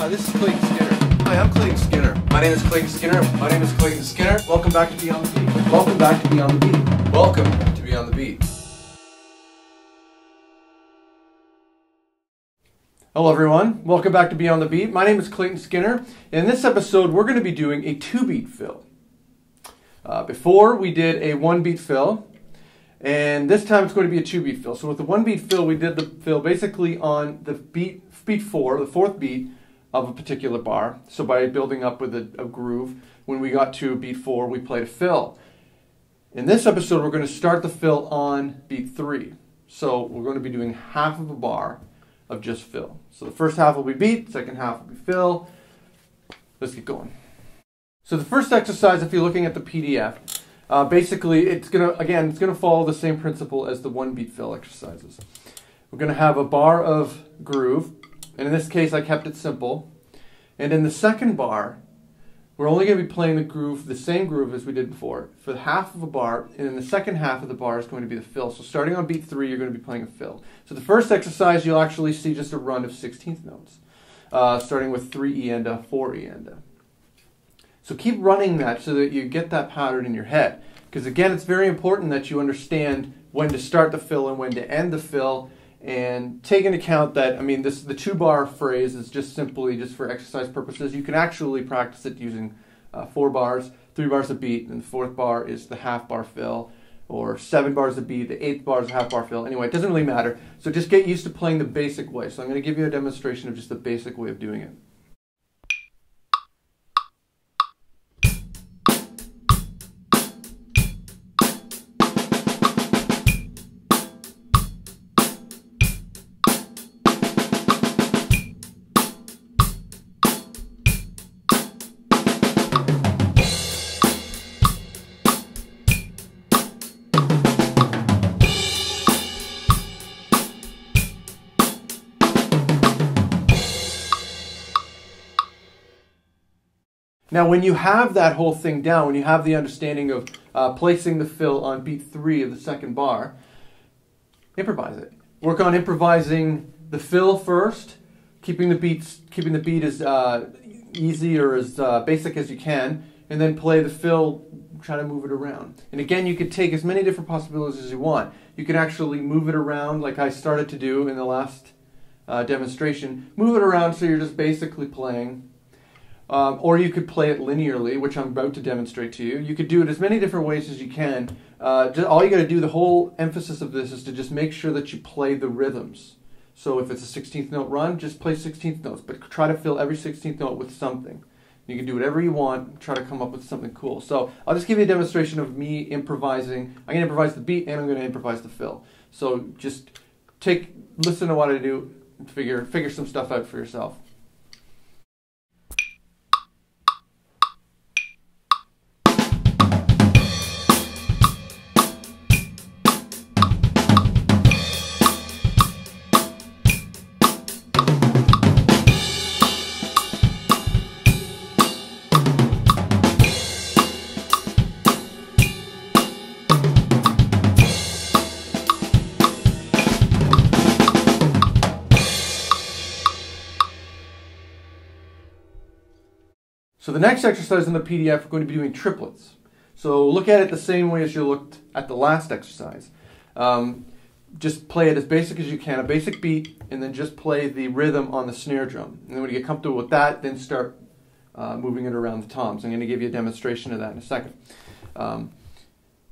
This is Clayton Skinner. Hi, I'm Clayton Skinner. My name is Clayton Skinner. My name is Clayton Skinner. Welcome back to Be On The Beat. Welcome back to Be On The Beat. Welcome to Be On The Beat. Hello everyone, welcome back to Be On The Beat. My name is Clayton Skinner. In this episode we're going to be doing a 2-beat fill. Before we did a 1-beat fill, and this time it's going to be a 2-beat fill. So with the 1-beat fill, we did the fill basically on the beat 4, the 4th beat of a particular bar. So by building up with a groove, when we got to beat 4, we played a fill. In this episode, we're going to start the fill on beat 3. So we're going to be doing half of a bar of just fill. So the first half will be beat, second half will be fill. Let's get going. So the first exercise, if you're looking at the PDF, basically it's gonna follow the same principle as the 1-beat fill exercises. We're gonna have a bar of groove, and in this case I kept it simple. And in the second bar, we're only gonna be playing the groove, the same groove as we did before, for half of a bar, and in the second half of the bar is going to be the fill. So starting on beat 3, you're going to be playing a fill. So the first exercise, you'll actually see just a run of 16th notes, starting with 3 E-enda, 4 E-enda. So keep running that so that you get that pattern in your head. Because again, it's very important that you understand when to start the fill and when to end the fill. And take into account that, the 2-bar phrase is just simply just for exercise purposes. You can actually practice it using 4 bars, 3 bars a beat, and the 4th bar is the half-bar fill, or 7 bars a beat, the 8th bar is a half-bar fill. Anyway, it doesn't really matter. So just get used to playing the basic way. So I'm going to give you a demonstration of just the basic way of doing it. Now when you have that whole thing down, when you have the understanding of placing the fill on beat 3 of the second bar, improvise it. Work on improvising the fill first, keeping the beat as easy or as basic as you can, and then play the fill, try to move it around. And again, you could take as many different possibilities as you want. You can actually move it around like I started to do in the last demonstration. Move it around so you're just basically playing. Or you could play it linearly, which I'm about to demonstrate to you. You could do it as many different ways as you can. All you got to do, the whole emphasis of this is to just make sure that you play the rhythms. So if it's a 16th note run, just play 16th notes, but try to fill every 16th note with something. You can do whatever you want, try to come up with something cool. So I'll just give you a demonstration of me improvising. I'm going to improvise the beat and I'm going to improvise the fill. So just listen to what I do and figure some stuff out for yourself. So the next exercise in the PDF, we're going to be doing triplets. So look at it the same way as you looked at the last exercise. Just play it as basic as you can, a basic beat, and then just play the rhythm on the snare drum. And then when you get comfortable with that, then start moving it around the toms. I'm going to give you a demonstration of that in a second. One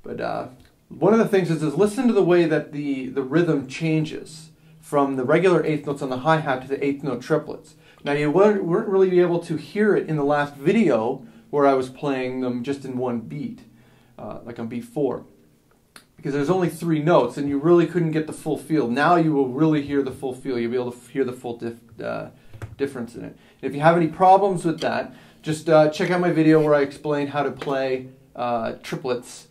of the things is listen to the way that the rhythm changes from the regular 8th notes on the hi-hat to the 8th note triplets. Now you weren't really able to hear it in the last video where I was playing them just in one beat, like on beat 4. Because there's only 3 notes and you really couldn't get the full feel. Now you will really hear the full feel. You'll be able to hear the full difference in it. And if you have any problems with that, just check out my video where I explain how to play triplets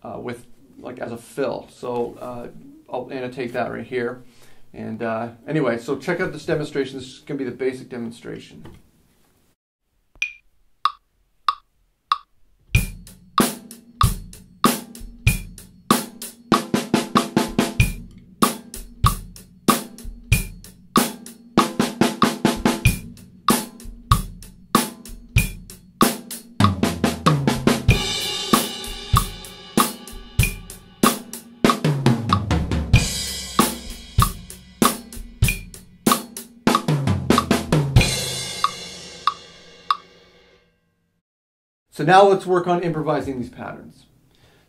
as a fill. So I'll annotate that right here. And anyway, so check out this demonstration. This is going to be the basic demonstration. So now let's work on improvising these patterns.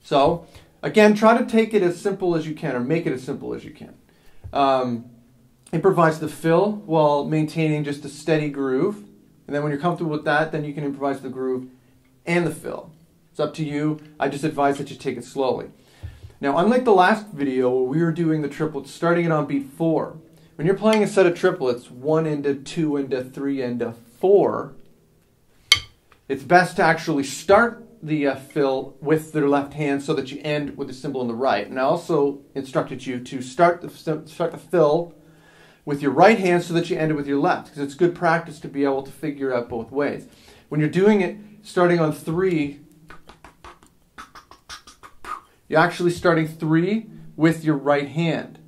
So again, try to take it as simple as you can, or make it as simple as you can. Improvise the fill while maintaining just a steady groove. And then when you're comfortable with that, then you can improvise the groove and the fill. It's up to you. I just advise that you take it slowly. Now, unlike the last video where we were doing the triplets, starting it on beat 4, when you're playing a set of triplets, 1 into 2 into 3 into 4, it's best to actually start the fill with the left hand so that you end with the cymbal on the right. And I also instructed you to start the fill with your right hand so that you end it with your left, because it's good practice to be able to figure out both ways. When you're doing it starting on 3, you're actually starting 3 with your right hand.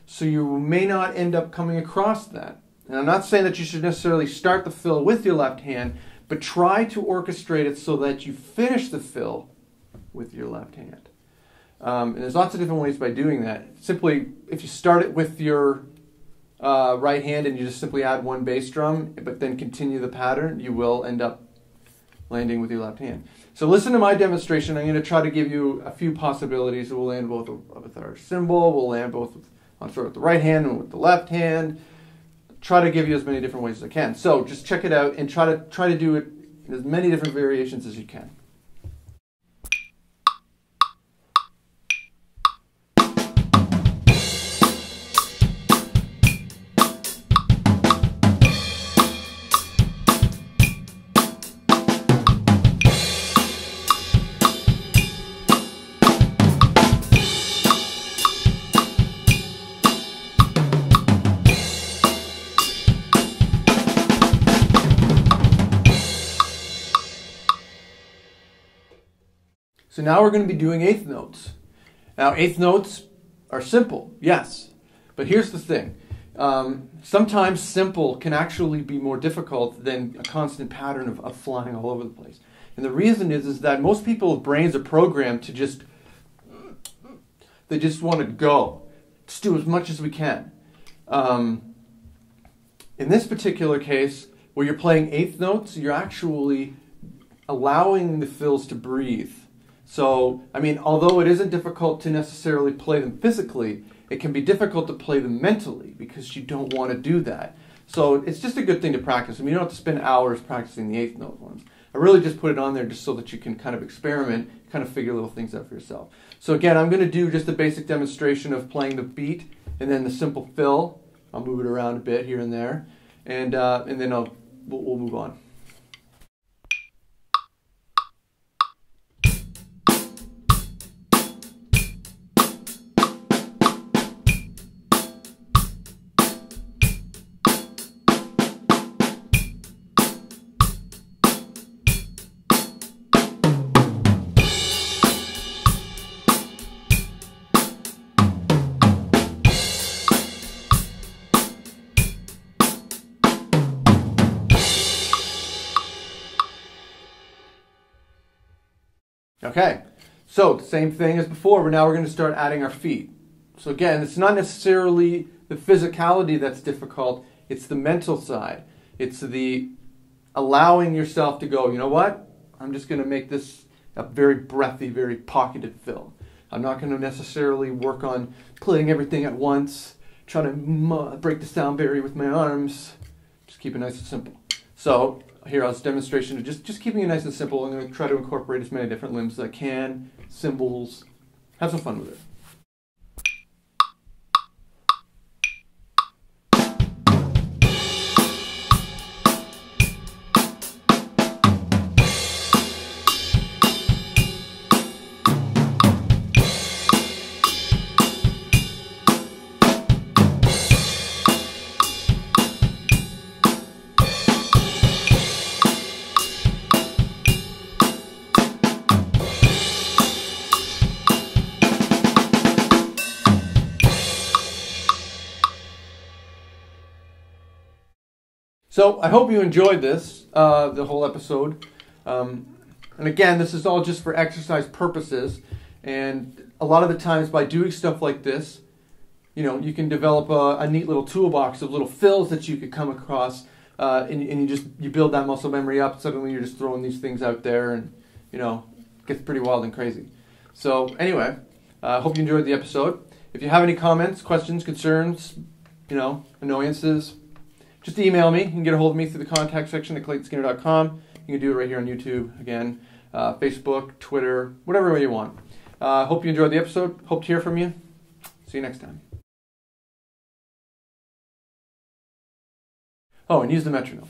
So you may not end up coming across that. And I'm not saying that you should necessarily start the fill with your left hand, but try to orchestrate it so that you finish the fill with your left hand. And there's lots of different ways by doing that. Simply, if you start it with your right hand and you just simply add one bass drum, but then continue the pattern, you will end up landing with your left hand. So listen to my demonstration. I'm going to try to give you a few possibilities. We'll land both with our cymbal, we'll land both with the right hand and with the left hand. Try to give you as many different ways as I can. So just check it out and try to do it in as many different variations as you can. So now we're going to be doing eighth notes. Now eighth notes are simple, yes, but here's the thing. Sometimes simple can actually be more difficult than a constant pattern of flying all over the place. And the reason is that most people's brains are programmed to they just want to go. Let's do as much as we can. In this particular case, where you're playing eighth notes, you're actually allowing the fills to breathe. So, I mean, although it isn't difficult to necessarily play them physically, it can be difficult to play them mentally because you don't want to do that. So it's just a good thing to practice. I mean, you don't have to spend hours practicing the eighth note ones. I really just put it on there just so that you can kind of experiment, kind of figure little things out for yourself. So again, I'm going to do just a basic demonstration of playing the beat and then the simple fill. I'll move it around a bit here and there, and then we'll move on. Okay, so same thing as before, but now we're going to start adding our feet. So again, it's not necessarily the physicality that's difficult, it's the mental side. It's the allowing yourself to go, you know what, I'm just going to make this a very breathy, very pocketed fill. I'm not going to necessarily work on playing everything at once, trying to break the sound barrier with my arms. Just keep it nice and simple. So here, I'll demonstration of just keeping it nice and simple. I'm going to try to incorporate as many different limbs as I can, cymbals. Have some fun with it. So I hope you enjoyed this, the whole episode. And again, this is all just for exercise purposes. And a lot of the times by doing stuff like this, you know, you can develop a neat little toolbox of little fills that you could come across and you build that muscle memory up. Suddenly you're just throwing these things out there, and it gets pretty wild and crazy. So anyway, hope you enjoyed the episode. If you have any comments, questions, concerns, annoyances, just email me. You can get a hold of me through the contact section at claytonskinner.com. You can do it right here on YouTube, again, Facebook, Twitter, whatever way you want. Hope you enjoyed the episode. Hope to hear from you. See you next time. Oh, and use the metronome.